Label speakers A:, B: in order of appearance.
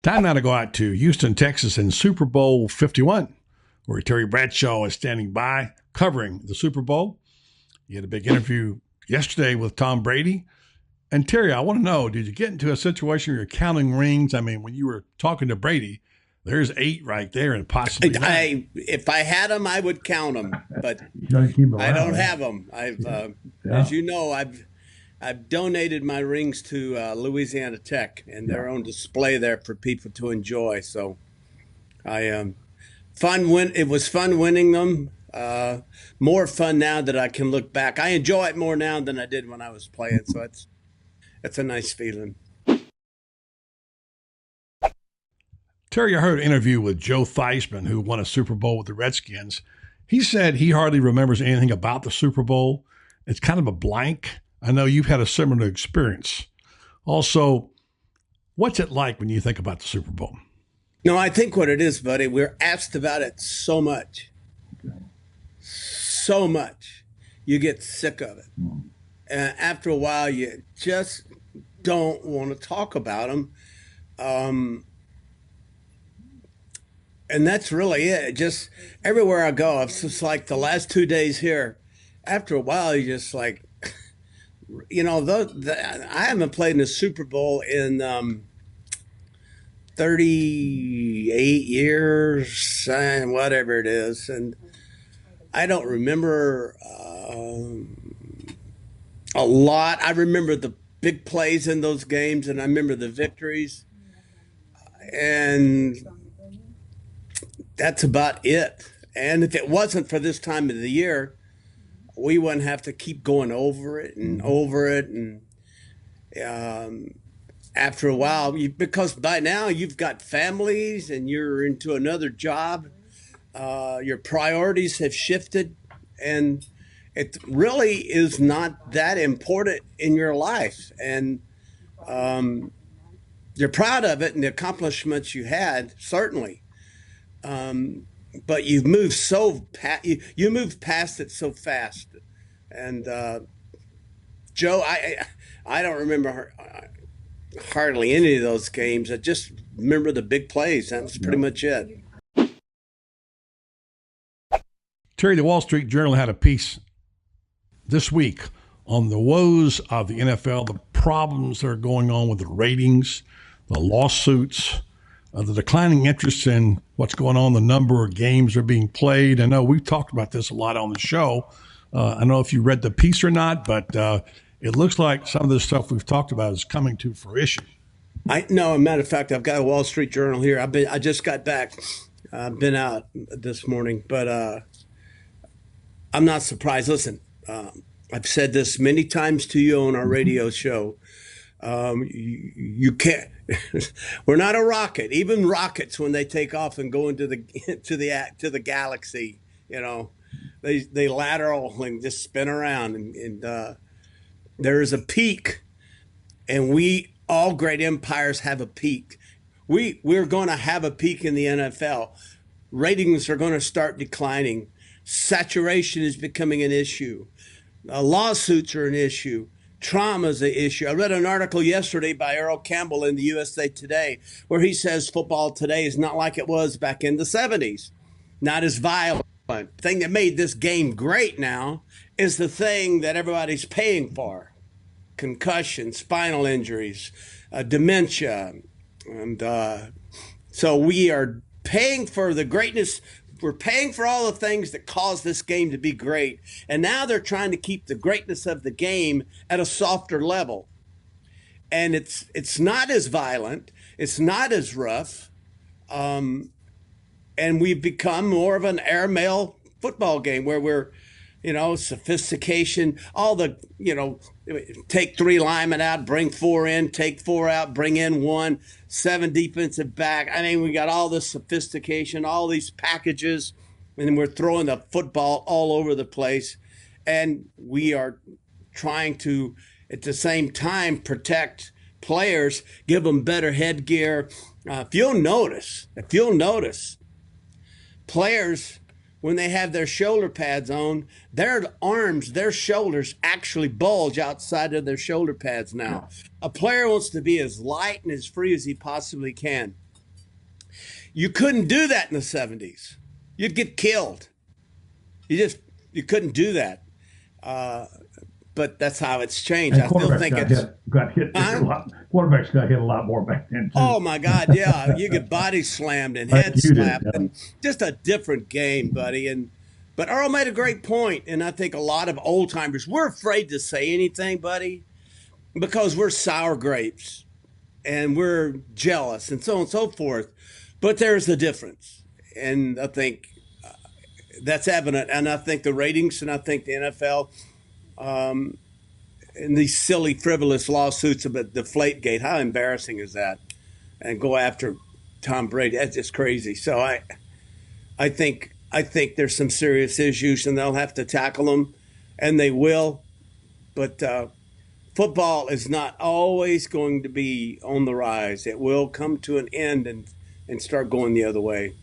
A: Time now to go out to Houston, Texas in Super Bowl 51, where Terry Bradshaw is standing by covering the Super Bowl. He had a big interview yesterday with Tom Brady. And Terry, I want to know, did you get into a situation where you're counting rings? I mean, when you were talking to Brady, there's 8 right there and possibly 9.
B: If I had them, I would count them, but I don't have them. As you know, I've donated my rings to Louisiana Tech, and they're on display there for people to enjoy. So, it was fun winning them. More fun now that I can look back. I enjoy it more now than I did when I was playing. So it's a nice feeling.
A: Terry, I heard an interview with Joe Theismann, who won a Super Bowl with the Redskins. He said he hardly remembers anything about the Super Bowl. It's kind of a blank. I know you've had a similar experience. Also, what's it like when you think about the Super Bowl?
B: No, I think what it is, buddy, we're asked about it so much. So much. You get sick of it. And after a while, you just don't want to talk about them. And that's really it. Just everywhere I go, it's just like the last 2 days here. After a while, you just like, I haven't played in a Super Bowl in 38 years, and whatever it is. And I don't remember a lot. I remember the big plays in those games, and I remember the victories. And that's about it. And if it wasn't for this time of the year, we wouldn't have to keep going over it and over it. And after a while, because by now you've got families and you're into another job, your priorities have shifted, and it really is not that important in your life. And you're proud of it and the accomplishments you had, certainly. But you've moved you moved past it so fast. And Joe, I don't remember hardly any of those games. I just remember the big plays. That's pretty much it.
A: Terry, the Wall Street Journal had a piece this week on the woes of the NFL, the problems that are going on with the ratings, the lawsuits, the declining interest in what's going on, the number of games are being played. I know we've talked about this a lot on the show. I don't know if you read the piece or not, but it looks like some of the stuff we've talked about is coming to fruition.
B: No, as a matter of fact, I've got a Wall Street Journal here. I just got back. I've been out this morning, but I'm not surprised. Listen, I've said this many times to you on our radio show. You can't. We're not a rocket. Even rockets, when they take off and go into the galaxy, they lateral and just spin around. And there is a peak, and all great empires have a peak. We're going to have a peak in the NFL. Ratings are going to start declining. Saturation is becoming an issue. Lawsuits are an issue. Trauma is an issue. I read an article yesterday by Earl Campbell in the USA Today where he says football today is not like it was back in the 70s. Not as violent. The thing that made this game great now is the thing that everybody's paying for. Concussion, spinal injuries, dementia. And so we are paying for the greatness. We're paying for all the things that caused this game to be great. And now they're trying to keep the greatness of the game at a softer level. And it's not as violent. It's not as rough. And we've become more of an airmail football game where we're, sophistication, all the, take 3 linemen out, bring 4 in, take 4 out, bring in 1, 7 defensive back. I mean, we got all this sophistication, all these packages, and we're throwing the football all over the place. And we are trying to, at the same time, protect players, give them better headgear. If you'll notice, players, when they have their shoulder pads on, their arms, their shoulders actually bulge outside of their shoulder pads now. A player wants to be as light and as free as he possibly can. You couldn't do that in the 70s. You'd get killed. You couldn't do that. But that's how it's changed.
A: And
B: I still
A: quarterbacks
B: think it's
A: got hit a lot. Quarterbacks got hit a lot more back then too.
B: oh my God, yeah. You get body slammed and
A: Like
B: head
A: you did,
B: slapped and just a different game, buddy. But Earl made a great point, and I think a lot of old timers, we're afraid to say anything, buddy, because we're sour grapes and we're jealous and so on and so forth. But there's a difference. And I think that's evident. And I think the ratings and I think the NFL and these silly, frivolous lawsuits about Deflategate, how embarrassing is that? And go after Tom Brady. That's just crazy. So I think there's some serious issues and they'll have to tackle them, and they will. But football is not always going to be on the rise. It will come to an end and start going the other way.